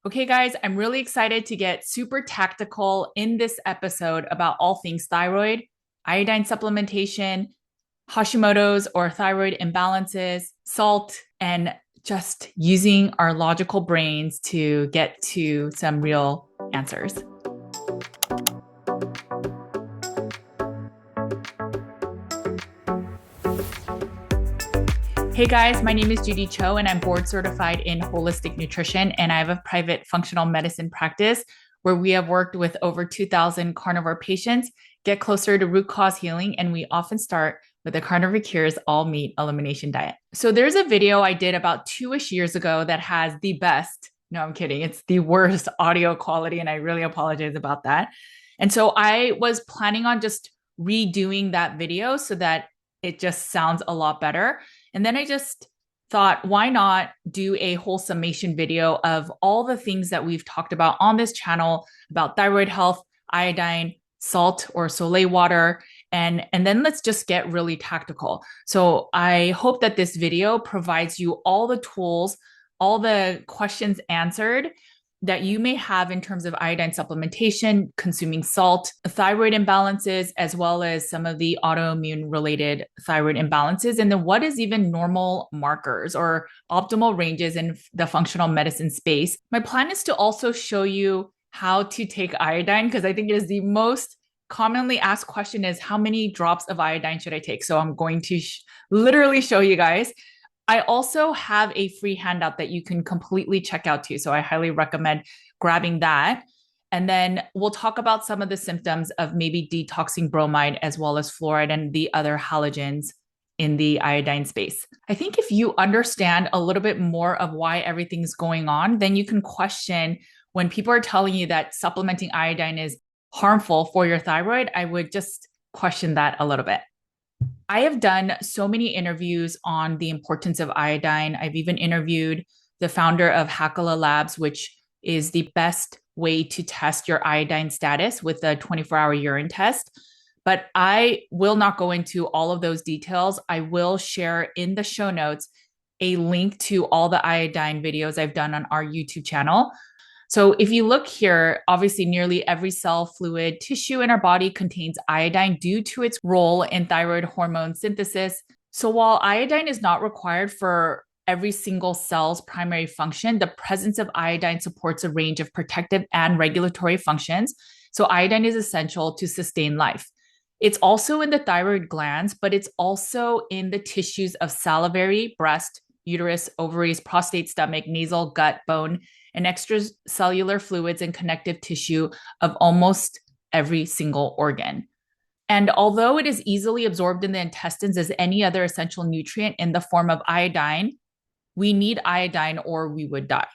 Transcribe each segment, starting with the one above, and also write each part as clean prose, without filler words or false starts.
Okay, guys, I'm really excited to get super tactical in this episode about all things thyroid, iodine supplementation, Hashimoto's or thyroid imbalances, salt, and just using our logical brains to get to some real answers. Hey guys, my name is Judy Cho, and I'm board certified in holistic nutrition. And I have a private functional medicine practice where we have worked with over 2,000 carnivore patients, get closer to root cause healing. And we often start with the Carnivore Cure's all meat elimination diet. So there's a video I did about 2-ish years ago that has the best, no, I'm kidding, it's the worst audio quality. And I really apologize about that. And so I was planning on just redoing that video so that it just sounds a lot better. And then I just thought, why not do a whole summation video of all the things that we've talked about on this channel about thyroid health, iodine, salt or Soleil water, and then let's just get really tactical. So I hope that this video provides you all the tools, all the questions answered that you may have in terms of iodine supplementation, consuming salt, thyroid imbalances, as well as some of the autoimmune related thyroid imbalances. And then what is even normal markers or optimal ranges in the functional medicine space. My plan is to also show you how to take iodine because I think it is the most commonly asked question is how many drops of iodine should I take? So I'm going to literally show you guys. I also have a free handout that you can completely check out too. So I highly recommend grabbing that. And then we'll talk about some of the symptoms of maybe detoxing bromide as well as fluoride and the other halogens in the iodine space. I think if you understand a little bit more of why everything's going on, then you can question when people are telling you that supplementing iodine is harmful for your thyroid. I would just question that a little bit. I have done so many interviews on the importance of iodine. I've even interviewed the founder of Hakala Labs, which is the best way to test your iodine status with a 24-hour urine test. But I will not go into all of those details. I will share in the show notes a link to all the iodine videos I've done on our YouTube channel. So if you look here, obviously nearly every cell, fluid, tissue in our body contains iodine due to its role in thyroid hormone synthesis. So while iodine is not required for every single cell's primary function, the presence of iodine supports a range of protective and regulatory functions. So iodine is essential to sustain life. It's also in the thyroid glands, but it's also in the tissues of salivary, breast, uterus, ovaries, prostate, stomach, nasal, gut, bone, and extracellular fluids and connective tissue of almost every single organ. And although it is easily absorbed in the intestines as any other essential nutrient in the form of iodine, we need iodine or we would die.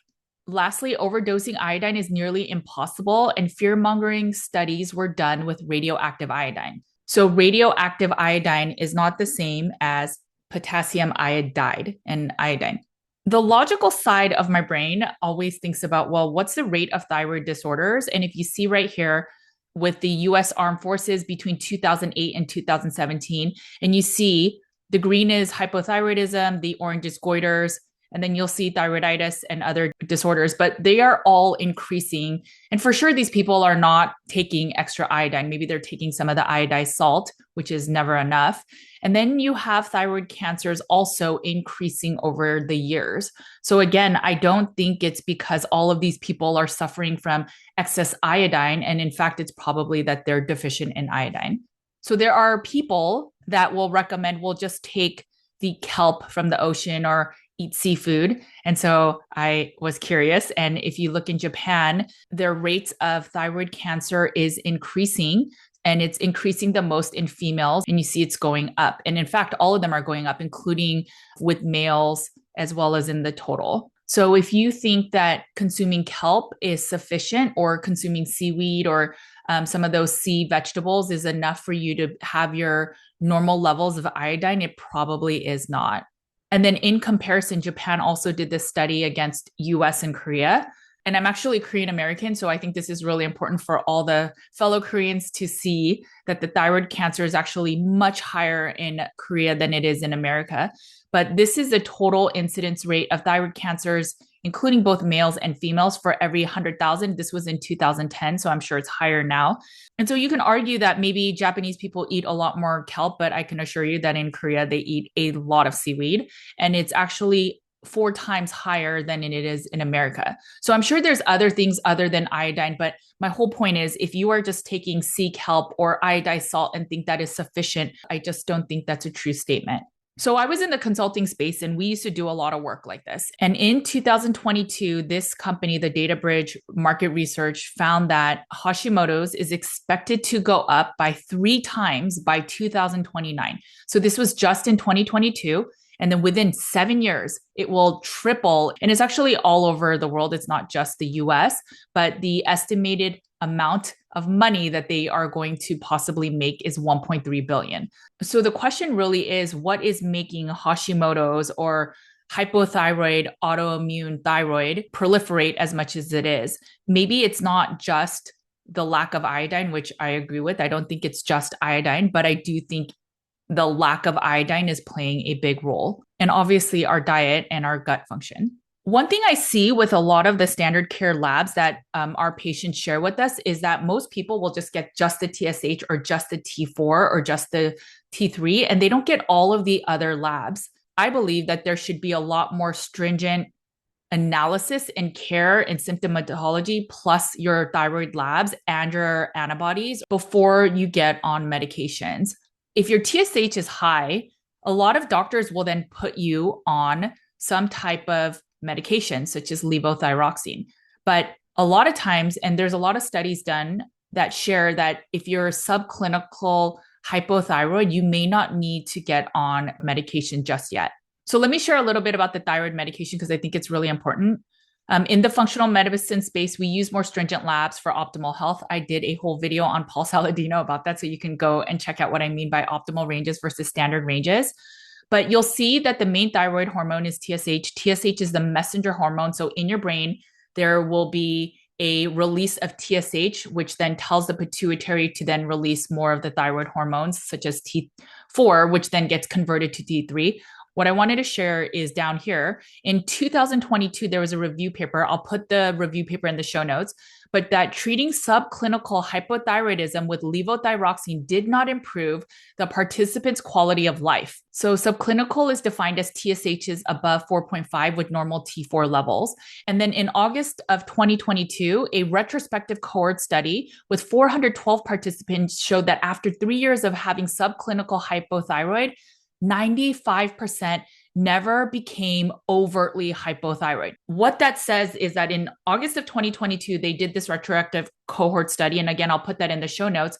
Lastly, overdosing iodine is nearly impossible, and fear-mongering studies were done with radioactive iodine. So radioactive iodine is not the same as potassium iodide and iodine. The logical side of my brain always thinks about, well, what's the rate of thyroid disorders? And if you see right here with the US Armed Forces between 2008 and 2017, and you see the green is hypothyroidism, the orange is goiters, and then you'll see thyroiditis and other disorders, but they are all increasing. And for sure, these people are not taking extra iodine. Maybe they're taking some of the iodized salt, which is never enough. And then you have thyroid cancers also increasing over the years. So again, I don't think it's because all of these people are suffering from excess iodine. And in fact, it's probably that they're deficient in iodine. So there are people that will recommend we'll just take the kelp from the ocean or eat seafood. And so I was curious. And if you look in Japan, their rates of thyroid cancer is increasing, and it's increasing the most in females. And you see it's going up. And in fact, all of them are going up, including with males as well as in the total. So if you think that consuming kelp is sufficient, or consuming seaweed or some of those sea vegetables is enough for you to have your normal levels of iodine, it probably is not. And then in comparison, Japan also did this study against US and Korea. And I'm actually Korean American, so I think this is really important for all the fellow Koreans to see that the thyroid cancer is actually much higher in Korea than it is in America. But this is the total incidence rate of thyroid cancers including both males and females, for every 100,000. This was in 2010, so I'm sure it's higher now. And so you can argue that maybe Japanese people eat a lot more kelp, but I can assure you that in Korea, they eat a lot of seaweed. And it's actually 4 times higher than it is in America. So I'm sure there's other things other than iodine, but my whole point is if you are just taking sea kelp or iodized salt and think that is sufficient, I just don't think that's a true statement. So I was in the consulting space and we used to do a lot of work like this. And in 2022, this company, the DataBridge Market Research, found that Hashimoto's is expected to go up by 3 times by 2029. So this was just in 2022. And then within 7 years, it will triple. And it's actually all over the world. It's not just the US, but the estimated amount of money that they are going to possibly make is 1.3 billion. So the question really is, what is making Hashimoto's or hypothyroid autoimmune thyroid proliferate as much as it is? Maybe it's not just the lack of iodine, which I agree with. I don't think it's just iodine, but I do think the lack of iodine is playing a big role. And obviously our diet and our gut function. One thing I see with a lot of the standard care labs that our patients share with us is that most people will just get just the TSH or just the T4 or just the T3, and they don't get all of the other labs. I believe that there should be a lot more stringent analysis and care and symptomatology plus your thyroid labs and your antibodies before you get on medications. If your TSH is high, a lot of doctors will then put you on some type of medication, such as levothyroxine. But a lot of times, and there's a lot of studies done that share that if you're subclinical hypothyroid, you may not need to get on medication just yet. So let me share a little bit about the thyroid medication because I think it's really important. In the functional medicine space, we use more stringent labs for optimal health. I did a whole video on Paul Saladino about that, so you can go and check out what I mean by optimal ranges versus standard ranges. But you'll see that the main thyroid hormone is TSH. TSH is the messenger hormone. So in your brain, there will be a release of TSH, which then tells the pituitary to then release more of the thyroid hormones, such as T4, which then gets converted to T3. What I wanted to share is down here. In 2022, there was a review paper. I'll put the review paper in the show notes, but that treating subclinical hypothyroidism with levothyroxine did not improve the participants' quality of life. So subclinical is defined as TSHs above 4.5 with normal T4 levels. And then in August of 2022, a retrospective cohort study with 412 participants showed that after 3 years of having subclinical hypothyroid, 95% never became overtly hypothyroid. What that says is that in August of 2022, they did this retroactive cohort study. And again, I'll put that in the show notes.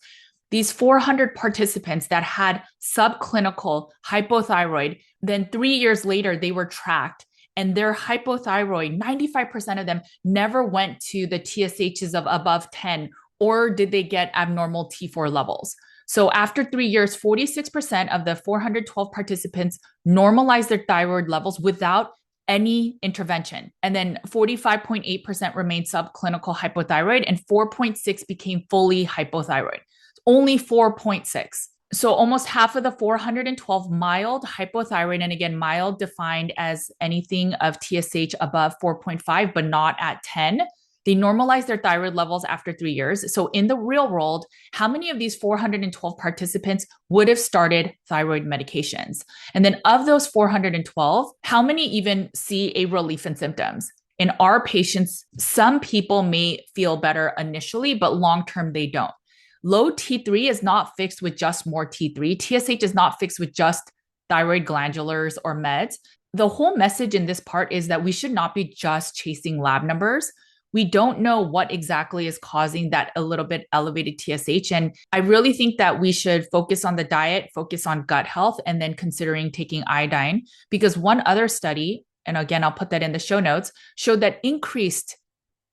These 400 participants that had subclinical hypothyroid, then 3 years later, they were tracked. And their hypothyroid, 95% of them never went to the TSHs of above 10, or did they get abnormal T4 levels. So after 3 years, 46% of the 412 participants normalized their thyroid levels without any intervention. And then 45.8% remained subclinical hypothyroid and 4.6 became fully hypothyroid. Only 4.6. So almost half of the 412 mild hypothyroid, and again, mild defined as anything of TSH above 4.5, but not at 10. They normalize their thyroid levels after 3 years. So in the real world, how many of these 412 participants would have started thyroid medications? And then of those 412, how many even see a relief in symptoms? In our patients, some people may feel better initially, but long-term they don't. Low T3 is not fixed with just more T3. TSH is not fixed with just thyroid glandulars or meds. The whole message in this part is that we should not be just chasing lab numbers. We don't know what exactly is causing that a little bit elevated TSH. And I really think that we should focus on the diet, focus on gut health, and then considering taking iodine. Because one other study, and again, I'll put that in the show notes, showed that increased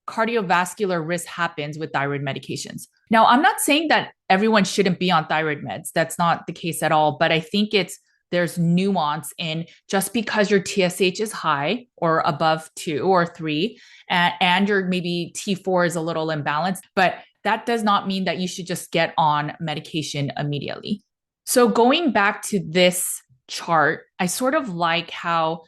cardiovascular risk happens with thyroid medications. Now, I'm not saying that everyone shouldn't be on thyroid meds. That's not the case at all. But I think there's nuance in just because your TSH is high or above 2 or 3 and your maybe T4 is a little imbalanced, but that does not mean that you should just get on medication immediately. So going back to this chart, I sort of like how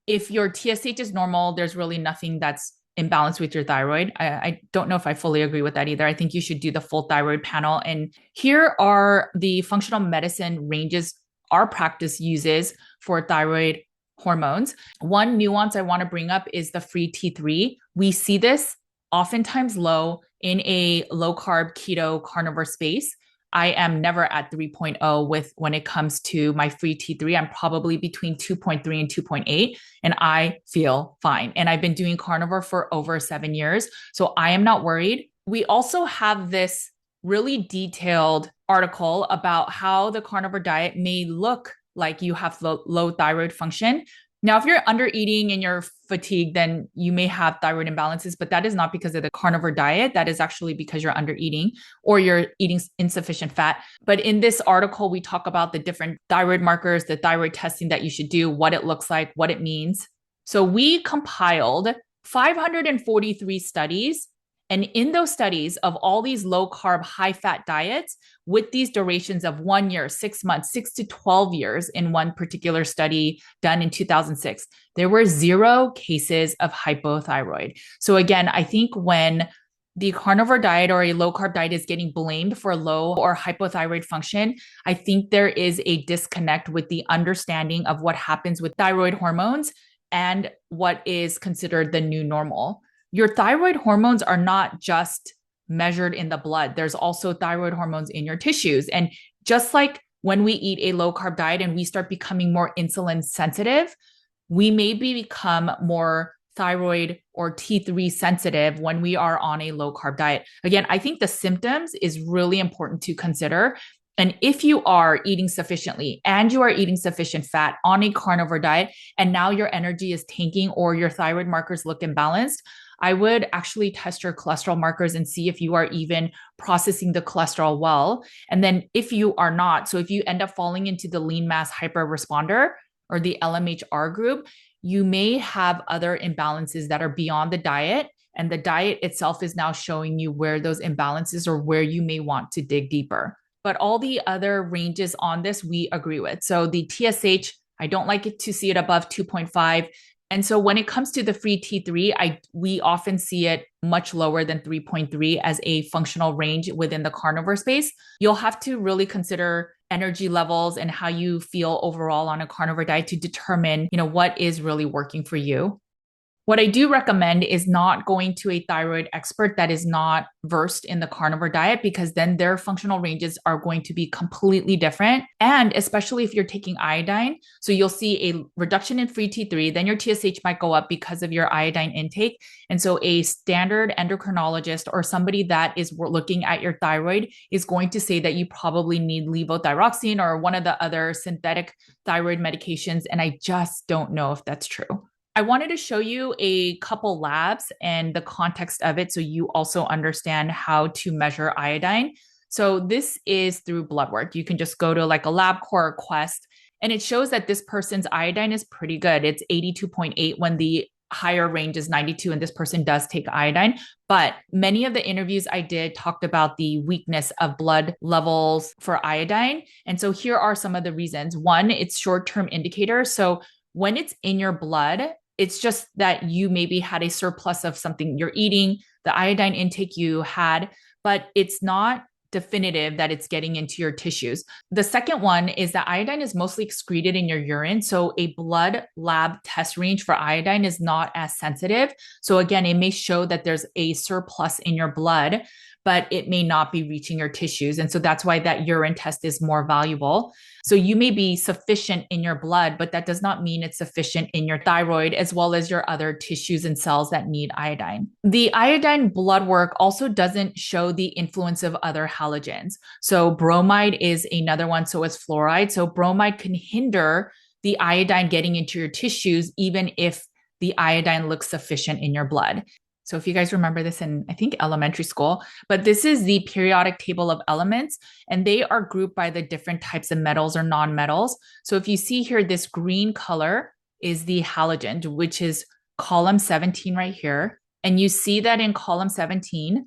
If your TSH is normal, there's really nothing that's imbalanced with your thyroid. I don't know if I fully agree with that either. I think you should do the full thyroid panel. And here are the functional medicine ranges our practice uses for thyroid hormones. One nuance I want to bring up is the free T3. We see this oftentimes low in a low carb keto carnivore space. I am never at 3.0 with when it comes to my free T3. I'm probably between 2.3 and 2.8, and I feel fine. And I've been doing carnivore for over 7 years. So I am not worried. We also have this really detailed article about how the carnivore diet may look like you have low thyroid function. Now, if you're under eating and you're fatigued, then you may have thyroid imbalances, but that is not because of the carnivore diet. That is actually because you're under eating or you're eating insufficient fat. But in this article, we talk about the different thyroid markers, the thyroid testing that you should do, what it looks like, what it means. So we compiled 543 studies. And in those studies of all these low carb, high fat diets with these durations of 1 year, 6 months, 6 to 12 years in one particular study done in 2006, there were 0 cases of hypothyroid. So again, I think when the carnivore diet or a low carb diet is getting blamed for low or hypothyroid function, I think there is a disconnect with the understanding of what happens with thyroid hormones and what is considered the new normal. Your thyroid hormones are not just measured in the blood. There's also thyroid hormones in your tissues. And just like when we eat a low carb diet and we start becoming more insulin sensitive, we maybe become more thyroid or T3 sensitive when we are on a low carb diet. Again, I think the symptoms is really important to consider. And if you are eating sufficiently and you are eating sufficient fat on a carnivore diet, and now your energy is tanking or your thyroid markers look imbalanced, I would actually test your cholesterol markers and see if you are even processing the cholesterol well. And then if you are not, so if you end up falling into the lean mass hyperresponder or the LMHR group, you may have other imbalances that are beyond the diet. And the diet itself is now showing you where those imbalances or where you may want to dig deeper. But all the other ranges on this, we agree with. So the TSH, I don't like it to see it above 2.5. And so when it comes to the free T3, we often see it much lower than 3.3 as a functional range within the carnivore space. You'll have to really consider energy levels and how you feel overall on a carnivore diet to determine, what is really working for you. What I do recommend is not going to a thyroid expert that is not versed in the carnivore diet, because then their functional ranges are going to be completely different. And especially if you're taking iodine, so you'll see a reduction in free T3, then your TSH might go up because of your iodine intake. And so a standard endocrinologist or somebody that is looking at your thyroid is going to say that you probably need levothyroxine or one of the other synthetic thyroid medications. And I just don't know if that's true. I wanted to show you a couple labs and the context of it so you also understand how to measure iodine. So this is through Bloodwork. You can just go to like a LabCorp or Quest, and it shows that this person's iodine is pretty good. It's 82.8 when the higher range is 92, and this person does take iodine. But many of the interviews I did talked about the weakness of blood levels for iodine. And so here are some of the reasons. One, it's short-term indicator. So when it's in your blood, it's just that you maybe had a surplus of something you're eating, the iodine intake you had, but it's not definitive that it's getting into your tissues. The second one is that iodine is mostly excreted in your urine. So a blood lab test range for iodine is not as sensitive. So again, it may show that there's a surplus in your blood, but it may not be reaching your tissues. And so that's why that urine test is more valuable. So you may be sufficient in your blood, but that does not mean it's sufficient in your thyroid as well as your other tissues and cells that need iodine. The iodine blood work also doesn't show the influence of other halogens. So bromide is another one, so is fluoride. So bromide can hinder the iodine getting into your tissues, even if the iodine looks sufficient in your blood. So if you guys remember this in, I think, elementary school, but this is the periodic table of elements, and they are grouped by the different types of metals or non-metals. So if you see here, this green color is the halogen, which is column 17 right here. And you see that in column 17,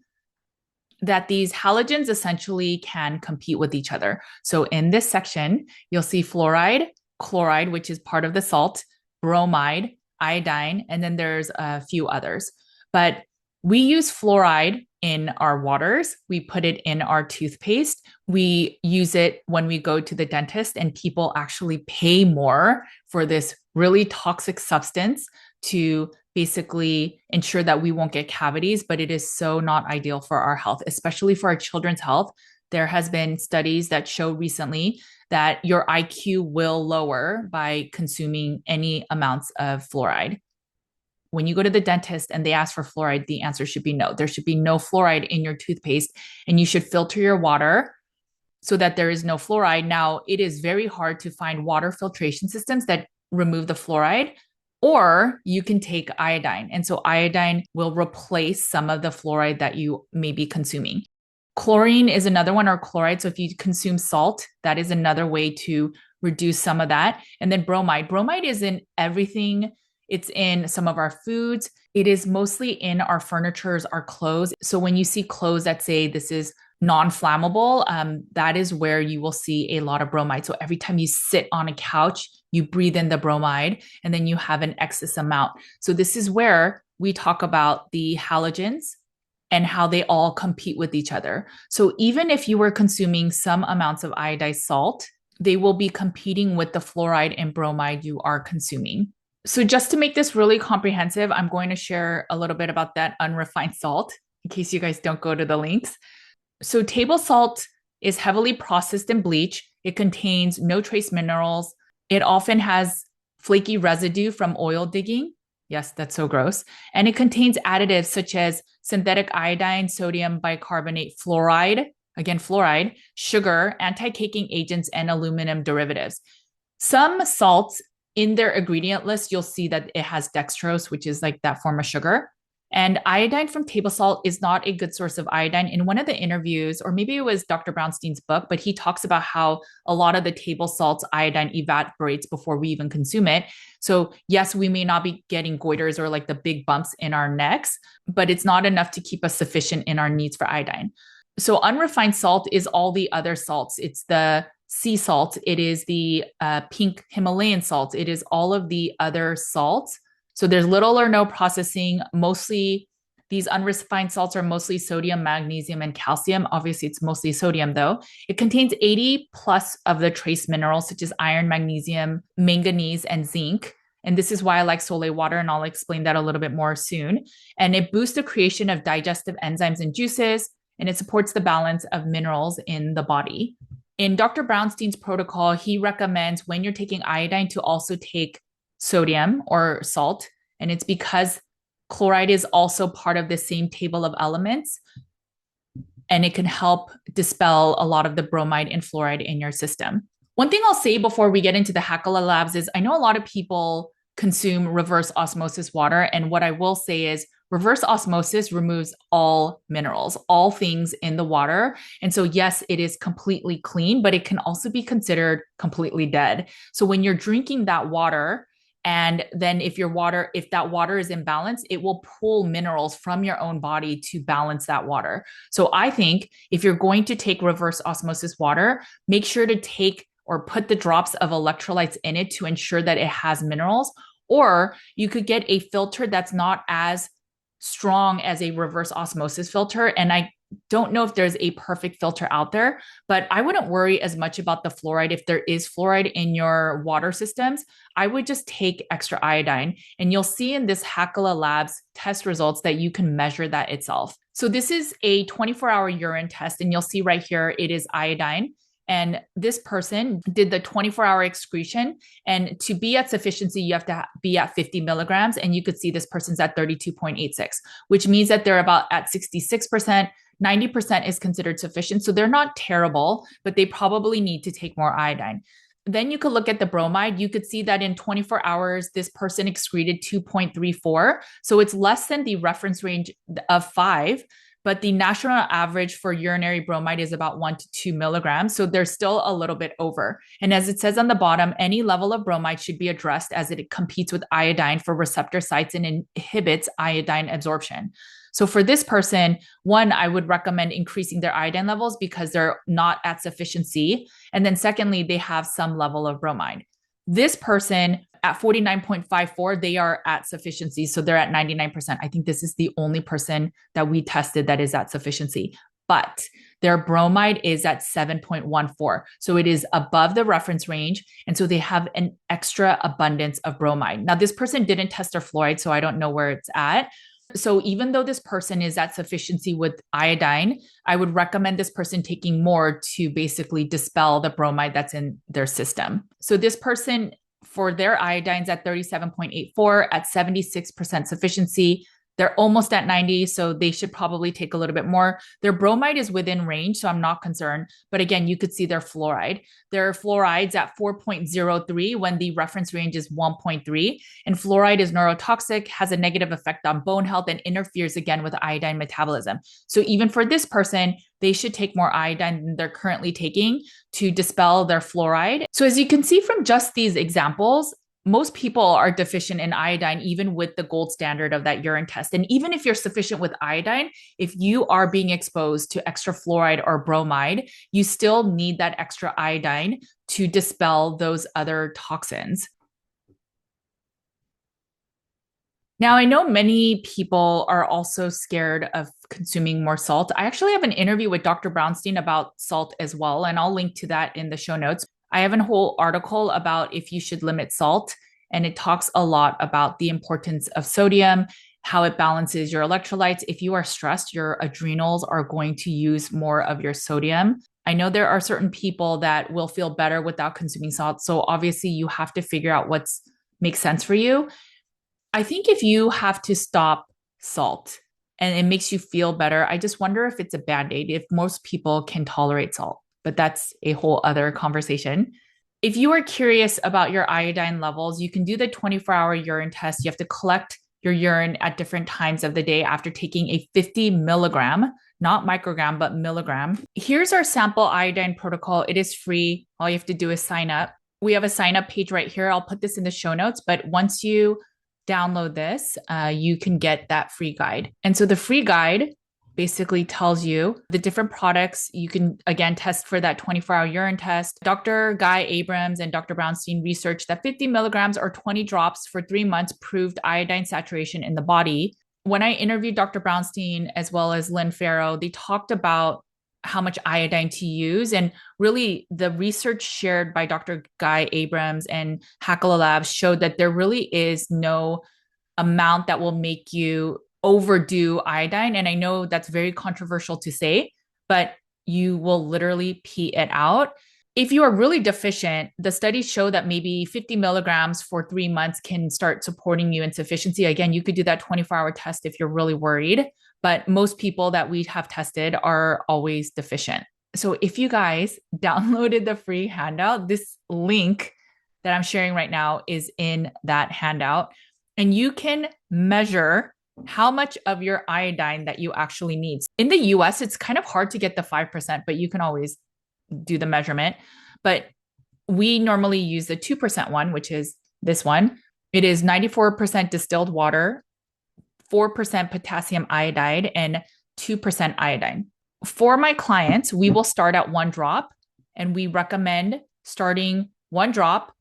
that these halogens essentially can compete with each other. So in this section, you'll see fluoride, chloride, which is part of the salt, bromide, iodine, and then there's a few others. But we use fluoride in our waters. We put it in our toothpaste. We use it when we go to the dentist, and people actually pay more for this really toxic substance to basically ensure that we won't get cavities, but it is so not ideal for our health, especially for our children's health. There has been studies that show recently that your IQ will lower by consuming any amounts of fluoride. When you go to the dentist and they ask for fluoride, the answer should be no. There should be no fluoride in your toothpaste, and you should filter your water so that there is no fluoride. Now, it is very hard to find water filtration systems that remove the fluoride, or you can take iodine. And so iodine will replace some of the fluoride that you may be consuming. Chlorine is another one, or chloride. So if you consume salt, that is another way to reduce some of that. And then bromide. Bromide is in everything. It's in some of our foods. It is mostly in our furnitures, our clothes. So when you see clothes that say this is non-flammable, that is where you will see a lot of bromide. So every time you sit on a couch, you breathe in the bromide, and then you have an excess amount. So this is where we talk about the halogens and how they all compete with each other. So even if you were consuming some amounts of iodized salt, they will be competing with the fluoride and bromide you are consuming. So just to make this really comprehensive, I'm going to share a little bit about that unrefined salt in case you guys don't go to the links. So table salt is heavily processed in bleach. It contains no trace minerals. It often has flaky residue from oil digging. Yes, that's so gross. And it contains additives such as synthetic iodine, sodium bicarbonate, fluoride, again, fluoride, sugar, anti-caking agents, and aluminum derivatives. Some salts in their ingredient list, you'll see that it has dextrose, which is like that form of sugar. And iodine from table salt is not a good source of iodine. In one of the interviews, or maybe it was Dr. Brownstein's book, but he talks about how a lot of the table salt's iodine evaporates before we even consume it. So yes, we may not be getting goiters or like the big bumps in our necks, but it's not enough to keep us sufficient in our needs for iodine. So unrefined salt is all the other salts. It's the sea salt. It is the pink Himalayan salt. It is all of the other salts. So there's little or no processing. Mostly these unrefined salts are mostly sodium, magnesium, and calcium. Obviously, it's mostly sodium though. It contains 80 plus of the trace minerals such as iron, magnesium, manganese, and zinc. And this is why I like Sole water, and I'll explain that a little bit more soon. And it boosts the creation of digestive enzymes and juices, and it supports the balance of minerals in the body. In Dr. Brownstein's protocol, he recommends when you're taking iodine to also take sodium or salt. And it's because chloride is also part of the same table of elements, and it can help dispel a lot of the bromide and fluoride in your system. One thing I'll say before we get into the Hakala labs is I know a lot of people consume reverse osmosis water. And what I will say is reverse osmosis removes all minerals, all things in the water. And so, yes, it is completely clean, but it can also be considered completely dead. So when you're drinking that water, and then if that water is imbalanced, it will pull minerals from your own body to balance that water. So I think if you're going to take reverse osmosis water, make sure to take or put the drops of electrolytes in it to ensure that it has minerals. Or you could get a filter that's not as strong as a reverse osmosis filter. And I don't know if there's a perfect filter out there, but I wouldn't worry as much about the fluoride. If there is fluoride in your water systems, I would just take extra iodine. And you'll see in this Hakala Labs test results that you can measure that itself. So this is a 24-hour urine test, and you'll see right here, it is iodine. And this person did the 24-hour excretion. And to be at sufficiency, you have to be at 50 milligrams. And you could see this person's at 32.86, which means that they're about at 66%. 90% is considered sufficient. So they're not terrible, but they probably need to take more iodine. Then you could look at the bromide. You could see that in 24 hours, this person excreted 2.34. So it's less than the reference range of 5. But the national average for urinary bromide is about 1 to 2 milligrams. So they're still a little bit over. And as it says on the bottom, any level of bromide should be addressed as it competes with iodine for receptor sites and inhibits iodine absorption. So for this person, one, I would recommend increasing their iodine levels because they're not at sufficiency. And then secondly, they have some level of bromide. This person at 49.54, they are at sufficiency. So they're at 99%. I think this is the only person that we tested that is at sufficiency. But their bromide is at 7.14. So it is above the reference range. And so they have an extra abundance of bromide. Now, this person didn't test their fluoride, so I don't know where it's at. So even though this person is at sufficiency with iodine, I would recommend this person taking more to basically dispel the bromide that's in their system. So this person, for their iodines at 37.84 at 76% sufficiency, they're almost at 90, so they should probably take a little bit more. Their bromide is within range, so I'm not concerned. But again, you could see their fluoride. Their fluoride's at 4.03 when the reference range is 1.3. And fluoride is neurotoxic, has a negative effect on bone health, and interferes again with iodine metabolism. So even for this person, they should take more iodine than they're currently taking to dispel their fluoride. So as you can see from just these examples, most people are deficient in iodine, even with the gold standard of that urine test. And even if you're sufficient with iodine, if you are being exposed to extra fluoride or bromide, you still need that extra iodine to dispel those other toxins. Now, I know many people are also scared of consuming more salt. I actually have an interview with Dr. Brownstein about salt as well, and I'll link to that in the show notes. I have a whole article about if you should limit salt, and it talks a lot about the importance of sodium, how it balances your electrolytes. If you are stressed, your adrenals are going to use more of your sodium. I know there are certain people that will feel better without consuming salt. So obviously you have to figure out what makes sense for you. I think if you have to stop salt and it makes you feel better, I just wonder if it's a band-aid, if most people can tolerate salt. But that's a whole other conversation. If you are curious about your iodine levels, you can do the 24-hour urine test. You have to collect your urine at different times of the day after taking a 50 milligram, not microgram, but milligram. Here's our sample iodine protocol. It is free. All you have to do is sign up. We have a sign up page right here. I'll put this in the show notes, but once you download this, you can get that free guide. And so the free guide basically tells you the different products. You can, again, test for that 24-hour urine test. Dr. Guy Abrams and Dr. Brownstein researched that 50 milligrams or 20 drops for 3 months proved iodine saturation in the body. When I interviewed Dr. Brownstein as well as Lynn Farrow, they talked about how much iodine to use. And really, the research shared by Dr. Guy Abrams and Hakala Labs showed that there really is no amount that will make you overdo iodine. And I know that's very controversial to say, but you will literally pee it out. If you are really deficient, the studies show that maybe 50 milligrams for 3 months can start supporting you in sufficiency. Again, you could do that 24-hour test if you're really worried, but most people that we have tested are always deficient. So if you guys downloaded the free handout, this link that I'm sharing right now is in that handout, and you can measure how much of your iodine that you actually need. In the US, it's kind of hard to get the 5%, but you can always do the measurement. But we normally use the 2% one, which is this one. It is 94% distilled water, 4% potassium iodide, and 2% iodine. For my clients, we will start at 1 drop, and we recommend starting 1 drop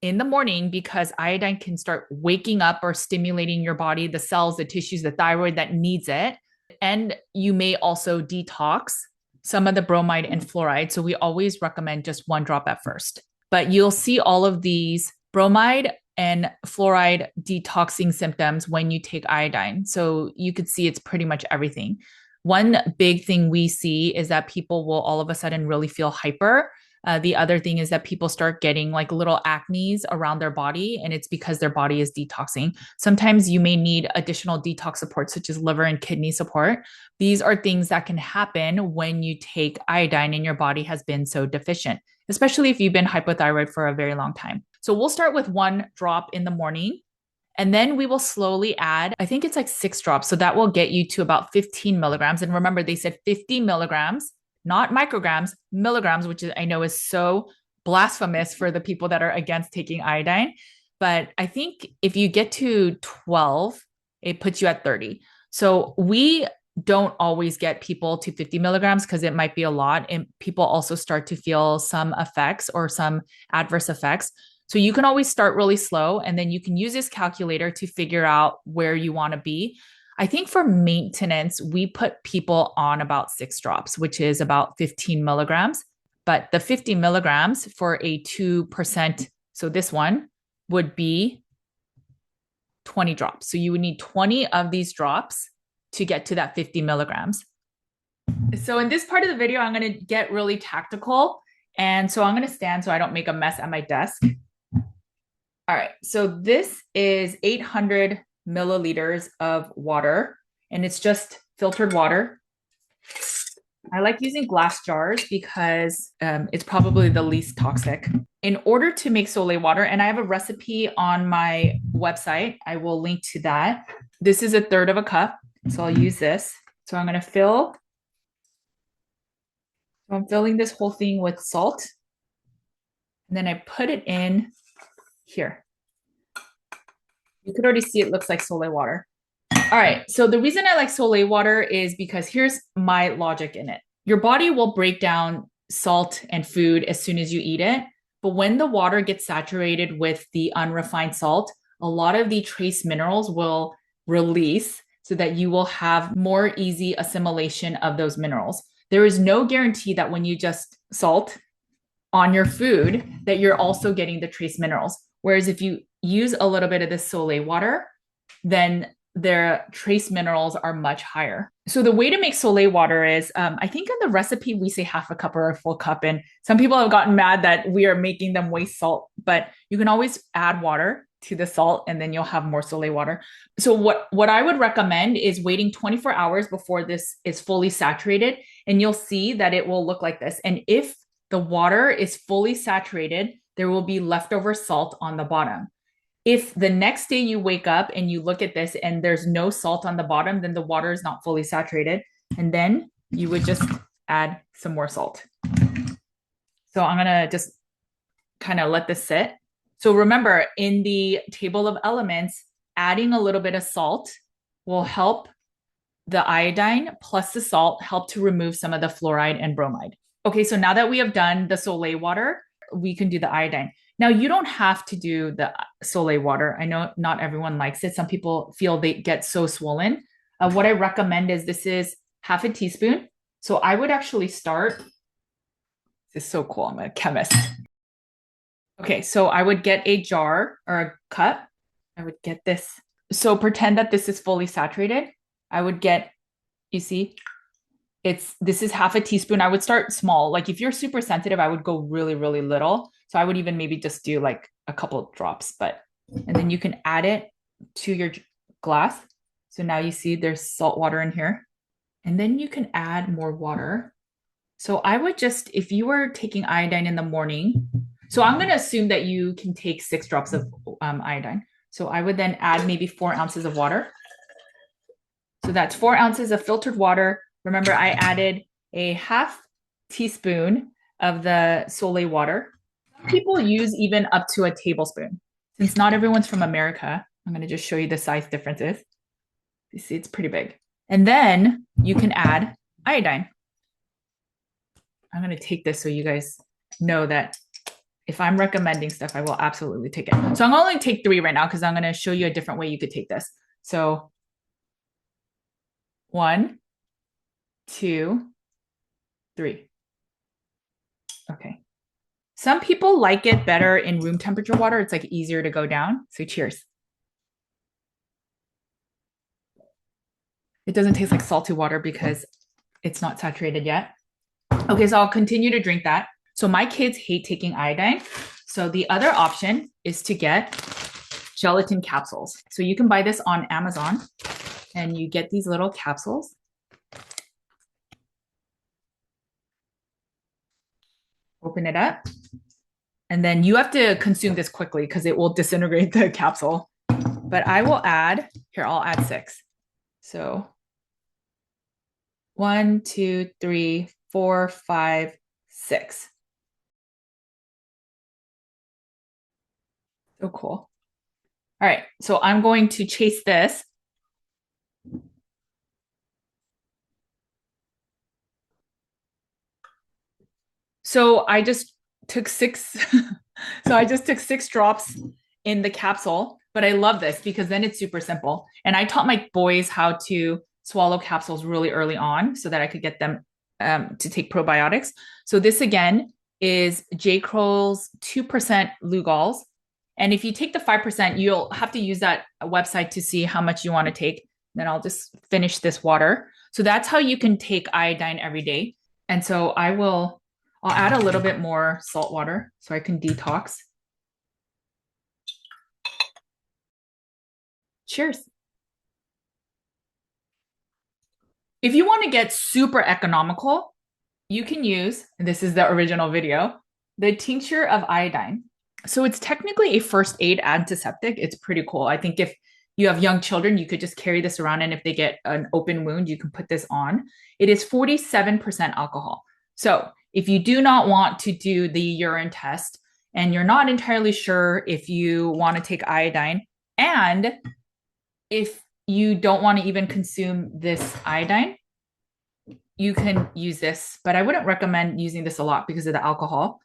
in the morning because iodine can start waking up or stimulating your body, the cells, the tissues, the thyroid that needs it. And you may also detox some of the bromide and fluoride. So we always recommend just 1 drop at first. But you'll see all of these bromide and fluoride detoxing symptoms when you take iodine. So you could see it's pretty much everything. One big thing we see is that people will all of a sudden really feel hyper. The other thing is that people start getting like little acnes around their body, and it's because their body is detoxing. Sometimes you may need additional detox support, such as liver and kidney support. These are things that can happen when you take iodine and your body has been so deficient, especially if you've been hypothyroid for a very long time. So we'll start with 1 drop in the morning, and then we will slowly add, I think it's like 6 drops. So that will get you to about 15 milligrams. And remember, they said 50 milligrams, not micrograms, milligrams, which I know is so blasphemous for the people that are against taking iodine. But I think if you get to 12, it puts you at 30. So we don't always get people to 50 milligrams because it might be a lot. And people also start to feel some effects or some adverse effects. So you can always start really slow and then you can use this calculator to figure out where you want to be. I think for maintenance, we put people on about 6 drops, which is about 15 milligrams. But the 50 milligrams for a 2%, so this one would be 20 drops. So you would need 20 of these drops to get to that 50 milligrams. So in this part of the video, I'm going to get really tactical. And so I'm going to stand so I don't make a mess at my desk. All right. So this is 800 milliliters of water, and it's just filtered water. I like using glass jars because it's probably the least toxic. In order to make Soleil water, and I have a recipe on my website, I will link to that. This is 1/3 of a cup. So I'll use this. So I'm going to fill. So I'm filling this whole thing with salt. And then I put it in here. You could already see it looks like Soleil water. All right. So the reason I like Soleil water is because here's my logic in it. Your body will break down salt and food as soon as you eat it. But when the water gets saturated with the unrefined salt, a lot of the trace minerals will release so that you will have more easy assimilation of those minerals. There is no guarantee that when you just salt on your food that you're also getting the trace minerals. Whereas if you use a little bit of this Soleil water, then their trace minerals are much higher. So the way to make Soleil water is, I think in the recipe, we say half a cup or a full cup. And some people have gotten mad that we are making them waste salt, but you can always add water to the salt and then you'll have more Soleil water. So what I would recommend is waiting 24 hours before this is fully saturated, and you'll see that it will look like this. And if the water is fully saturated, there will be leftover salt on the bottom. If the next day you wake up and you look at this and there's no salt on the bottom, then the water is not fully saturated. And then you would just add some more salt. So I'm going to just kind of let this sit. So remember, in the table of elements, adding a little bit of salt will help the iodine plus the salt help to remove some of the fluoride and bromide. Okay, so now that we have done the Soleil water, we can do the iodine. Now, you don't have to do the Soleil water. I know not everyone likes it. Some people feel they get so swollen. What I recommend is this is half a teaspoon. So I would actually start. This is so cool. I'm a chemist. Okay, so I would get a jar or a cup. I would get this. So pretend that this is fully saturated. I would get, you see, this is half a teaspoon. I would start small. Like if you're super sensitive, I would go really, really little. So I would even maybe just do like a couple drops, and then you can add it to your glass. So now you see there's salt water in here, and then you can add more water. So I would just, if you were taking iodine in the morning, so I'm going to assume that you can take 6 drops of iodine. So I would then add maybe 4 ounces of water. So that's 4 ounces of filtered water. Remember, I added a half teaspoon of the Soleil water. Some people use even up to a tablespoon. Since not everyone's from America, I'm going to just show you the size differences. You see, it's pretty big. And then you can add iodine. I'm going to take this so you guys know that if I'm recommending stuff, I will absolutely take it. So I'm going to only take 3 right now because I'm going to show you a different way you could take this. So 1, 2, 3. Okay. Some people like it better in room temperature water. It's like easier to go down. So cheers. It doesn't taste like salty water because it's not saturated yet. Okay, so I'll continue to drink that. So my kids hate taking iodine. So the other option is to get gelatin capsules. So you can buy this on Amazon and you get these little capsules. Open it up. And then you have to consume this quickly because it will disintegrate the capsule. But I will add, here, I'll add 6. So 1, 2, 3, 4, 5, 6. So cool. All right, so I'm going to chase this. So I just took 6 So I just took 6 drops in the capsule, but I love this because then it's super simple. And I taught my boys how to swallow capsules really early on so that I could get them to take probiotics. So this again is J. Crow's 2% Lugol's. And if you take the 5%, you'll have to use that website to see how much you want to take. Then I'll just finish this water. So that's how you can take iodine every day. And so I'll add a little bit more salt water so I can detox. Cheers. If you want to get super economical, you can use, and this is the original video, the tincture of iodine. So it's technically a first aid antiseptic. It's pretty cool. I think if you have young children, you could just carry this around, and if they get an open wound, you can put this on. It is 47% alcohol. So if you do not want to do the urine test and you're not entirely sure if you want to take iodine, and if you don't want to even consume this iodine, you can use this, but I wouldn't recommend using this a lot because of the alcohol.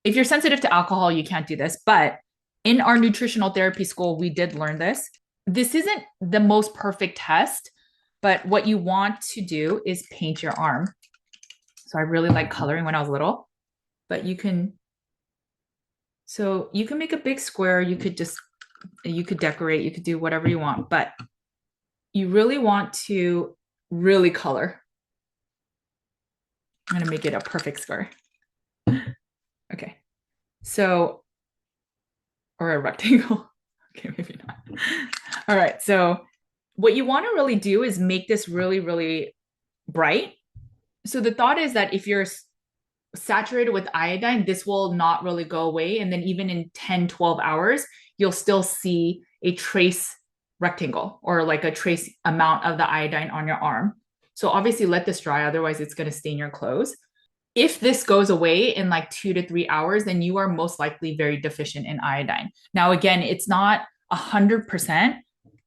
If you're sensitive to alcohol, you can't do this. But in our nutritional therapy school, we did learn this. This isn't the most perfect test, but what you want to do is paint your arm. So I really like coloring when I was little, but you can make a big square. You could decorate, you could do whatever you want, but you really want to really color. I'm going to make it a perfect square. Okay. So, or a rectangle. Okay, maybe not. All right. So what you want to really do is make this really, really bright. So the thought is that if you're saturated with iodine, this will not really go away. And then even in 10, 12 hours, you'll still see a trace rectangle or like a trace amount of the iodine on your arm. So obviously let this dry, otherwise it's going to stain your clothes. If this goes away in like 2 to 3 hours, then you are most likely very deficient in iodine. Now, again, it's not 100%,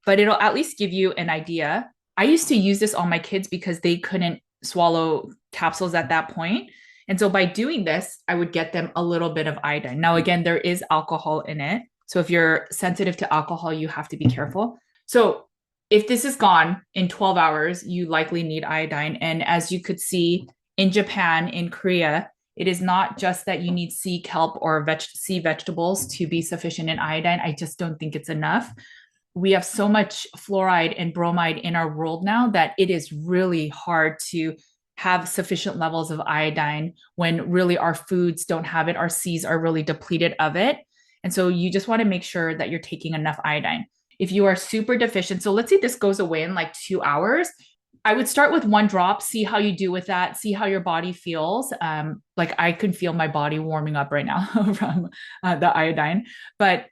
but it'll at least give you an idea. I used to use this on my kids because they couldn't swallow capsules at that point. And so by doing this, I would get them a little bit of iodine. Now, again, there is alcohol in it. So if you're sensitive to alcohol, you have to be careful. So if this is gone in 12 hours, you likely need iodine. And as you could see in Japan, in Korea, it is not just that you need sea kelp or sea vegetables to be sufficient in iodine. I just don't think it's enough. We have so much fluoride and bromide in our world now that it is really hard to have sufficient levels of iodine when really our foods don't have it. Our seas are really depleted of it. And so you just want to make sure that you're taking enough iodine. If you are super deficient, so let's say this goes away in like 2 hours, I would start with 1 drop, see how you do with that, see how your body feels. Like I can feel my body warming up right now from the iodine. But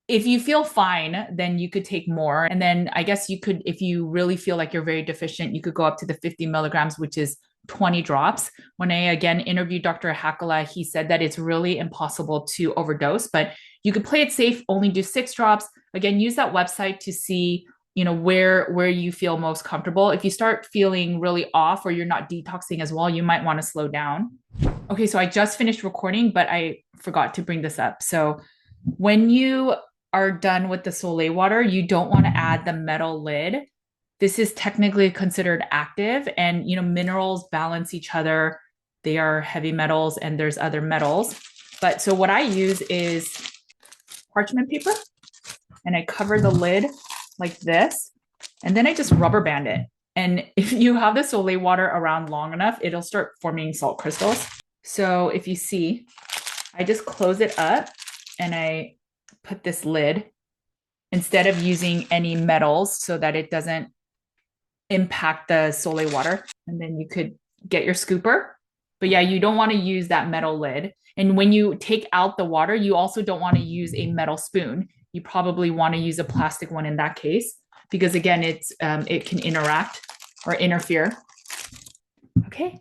if you feel fine, then you could take more. And then I guess you could, if you really feel like you're very deficient, you could go up to the 50 milligrams, which is 20 drops. When I again interviewed Dr. Hakala, he said that it's really impossible to overdose, but you could play it safe, only do 6 drops. Again, use that website to see, where you feel most comfortable. If you start feeling really off or you're not detoxing as well, you might want to slow down. Okay, so I just finished recording, but I forgot to bring this up. So when you are done with the Soleil water, you don't want to add the metal lid. This is technically considered active, and minerals balance each other. They are heavy metals and there's other metals. But so what I use is parchment paper, and I cover the lid like this, and then I just rubber band it. And if you have the Soleil water around long enough, it'll start forming salt crystals. So if you see, I just close it up and I put this lid instead of using any metals so that it doesn't impact the Soleil water. And then you could get your scooper. But yeah, you don't want to use that metal lid. And when you take out the water, you also don't want to use a metal spoon. You probably want to use a plastic one in that case, because again, it can interact or interfere. Okay.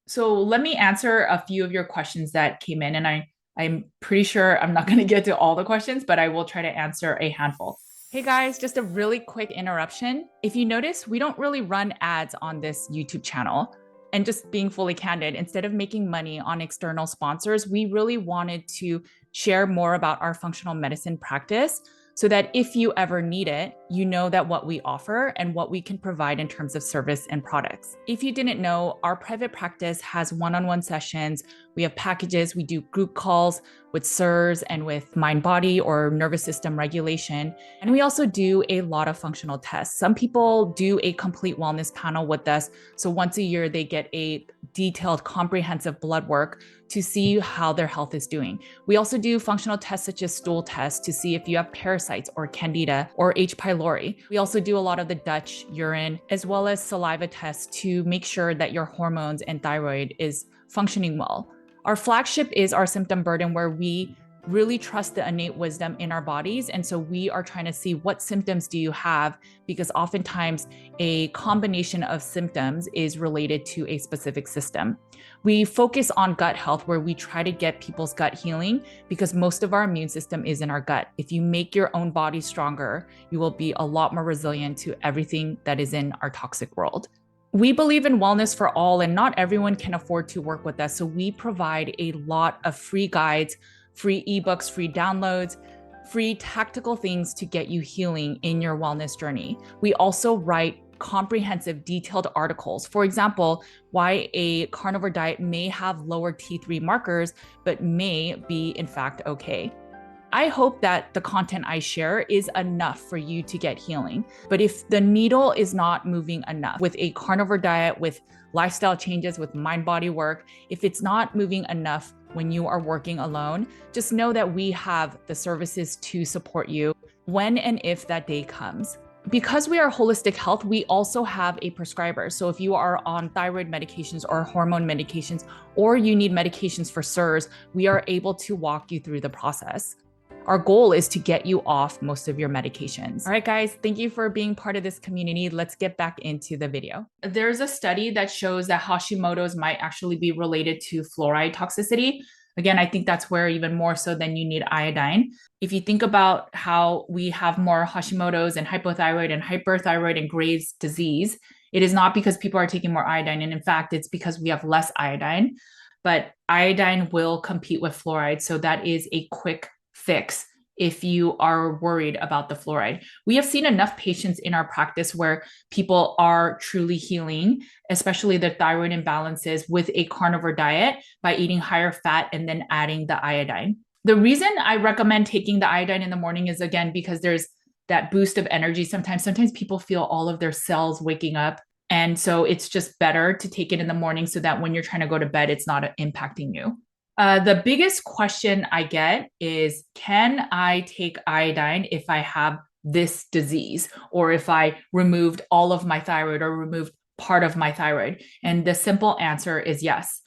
So let me answer a few of your questions that came in, and I'm pretty sure I'm not going to get to all the questions, but I will try to answer a handful. Hey guys, just a really quick interruption. If you notice, we don't really run ads on this YouTube channel. And just being fully candid, instead of making money on external sponsors, we really wanted to share more about our functional medicine practice so that if you ever need it, you know that what we offer and what we can provide in terms of service and products. If you didn't know, our private practice has one-on-one sessions. We have packages. We do group calls with SIRS and with mind-body or nervous system regulation. And we also do a lot of functional tests. Some people do a complete wellness panel with us. So once a year, they get a detailed, comprehensive blood work to see how their health is doing. We also do functional tests such as stool tests to see if you have parasites or candida or H. pylori. We also do a lot of the Dutch urine as well as saliva tests to make sure that your hormones and thyroid is functioning well. Our flagship is our symptom burden, where we really trust the innate wisdom in our bodies. And so we are trying to see what symptoms do you have, because oftentimes a combination of symptoms is related to a specific system. We focus on gut health, where we try to get people's gut healing, because most of our immune system is in our gut. If you make your own body stronger, you will be a lot more resilient to everything that is in our toxic world. We believe in wellness for all, and not everyone can afford to work with us. So we provide a lot of free guides, free ebooks, free downloads, free tactical things to get you healing in your wellness journey. We also write comprehensive, detailed articles. For example, why a carnivore diet may have lower T3 markers, but may be in fact okay. I hope that the content I share is enough for you to get healing. But if the needle is not moving enough with a carnivore diet, with lifestyle changes, with mind-body work, if it's not moving enough when you are working alone, just know that we have the services to support you when and if that day comes. Because we are holistic health, we also have a prescriber. So if you are on thyroid medications or hormone medications, or you need medications for SIRS, we are able to walk you through the process. Our goal is to get you off most of your medications. All right, guys, thank you for being part of this community. Let's get back into the video. There's a study that shows that Hashimoto's might actually be related to fluoride toxicity. Again, I think that's where even more so than you need iodine. If you think about how we have more Hashimoto's and hypothyroid and hyperthyroid and Graves' disease, it is not because people are taking more iodine. And in fact, it's because we have less iodine. But iodine will compete with fluoride. So that is a quick fix if you are worried about the fluoride. We have seen enough patients in our practice where people are truly healing, especially the thyroid imbalances, with a carnivore diet by eating higher fat and then adding the iodine. The reason I recommend taking the iodine in the morning is, again, because there's that boost of energy. Sometimes people feel all of their cells waking up. And so it's just better to take it in the morning so that when you're trying to go to bed, it's not impacting you. The biggest question I get is, can I take iodine if I have this disease, or if I removed all of my thyroid or removed part of my thyroid? And the simple answer is yes.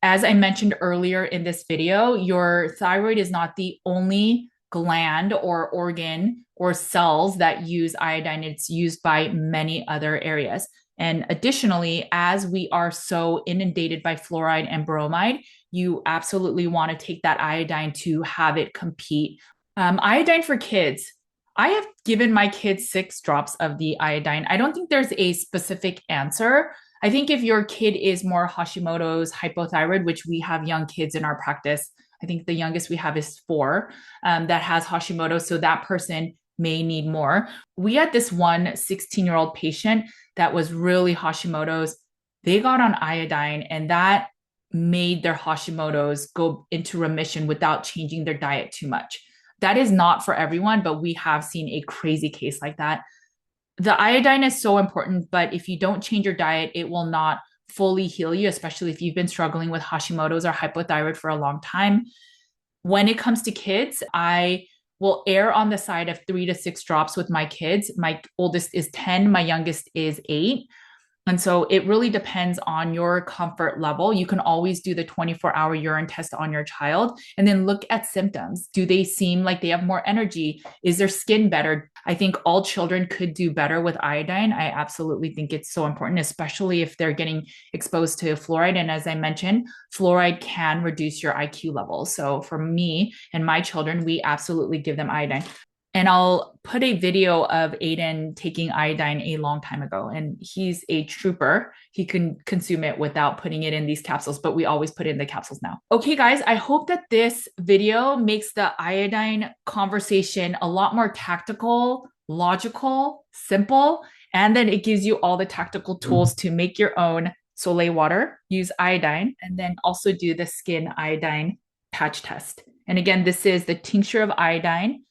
As I mentioned earlier in this video, your thyroid is not the only gland or organ or cells that use iodine. It's used by many other areas. And additionally, as we are so inundated by fluoride and bromide, you absolutely want to take that iodine to have it compete. Iodine for kids. I have given my kids 6 drops of the iodine. I don't think there's a specific answer. I think if your kid is more Hashimoto's, hypothyroid, which we have young kids in our practice, I think the youngest we have is 4 that has Hashimoto. So that person may need more. We had this one 16-year-old patient that was really Hashimoto's. They got on iodine, and that made their Hashimoto's go into remission without changing their diet too much. That is not for everyone, but we have seen a crazy case like that. The iodine is so important, but if you don't change your diet, it will not fully heal you, especially if you've been struggling with Hashimoto's or hypothyroid for a long time. When it comes to kids, I will err on the side of 3 to 6 drops with my kids. My oldest is 10, my youngest is 8. And so it really depends on your comfort level. You can always do the 24-hour urine test on your child and then look at symptoms. Do they seem like they have more energy? Is their skin better? I think all children could do better with iodine. I absolutely think it's so important, especially if they're getting exposed to fluoride. And as I mentioned, fluoride can reduce your IQ levels. So for me and my children, we absolutely give them iodine. And I'll put a video of Aiden taking iodine a long time ago, and he's a trooper. He can consume it without putting it in these capsules, but we always put it in the capsules now. Okay, guys, I hope that this video makes the iodine conversation a lot more tactical, logical, simple, and then it gives you all the tactical tools to make your own Soleil water, use iodine, and then also do the skin iodine patch test. And again, this is the tincture of iodine,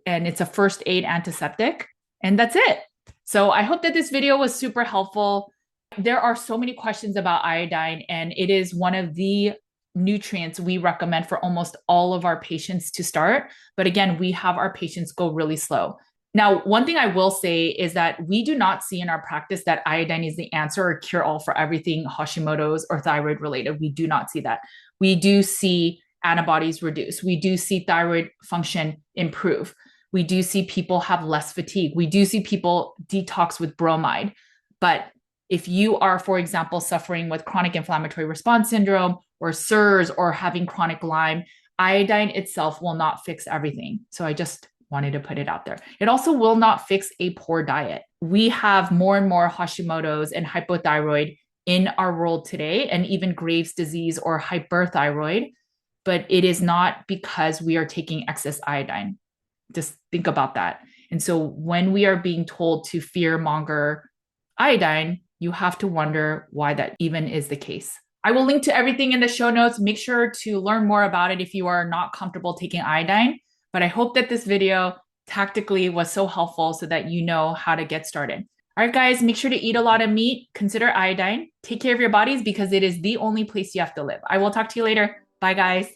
and it's a first aid antiseptic, and that's it. So I hope that this video was super helpful. There are so many questions about iodine, and it is one of the nutrients we recommend for almost all of our patients to start. But again, we have our patients go really slow. Now, one thing I will say is that we do not see in our practice that iodine is the answer or cure all for everything Hashimoto's or thyroid related. We do not see that. We do see antibodies reduce. We do see thyroid function improve. We do see people have less fatigue. We do see people detox with bromide. But if you are, for example, suffering with chronic inflammatory response syndrome or SIRS or having chronic Lyme, iodine itself will not fix everything. So I just wanted to put it out there. It also will not fix a poor diet. We have more and more Hashimoto's and hypothyroid in our world today, and even Graves' disease or hyperthyroid. But it is not because we are taking excess iodine. Just think about that. And so when we are being told to fear monger iodine, you have to wonder why that even is the case. I will link to everything in the show notes. Make sure to learn more about it if you are not comfortable taking iodine. But I hope that this video tactically was so helpful so that you know how to get started. All right, guys, make sure to eat a lot of meat. Consider iodine. Take care of your bodies because it is the only place you have to live. I will talk to you later. Bye, guys.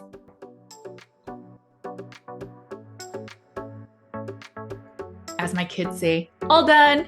As my kids say, all done.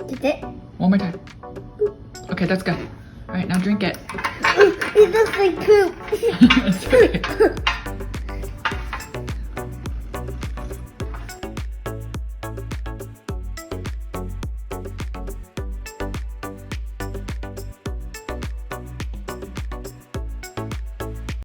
Did it? One more time. Okay, that's good. All right, now drink it. It looks like poop. It's okay.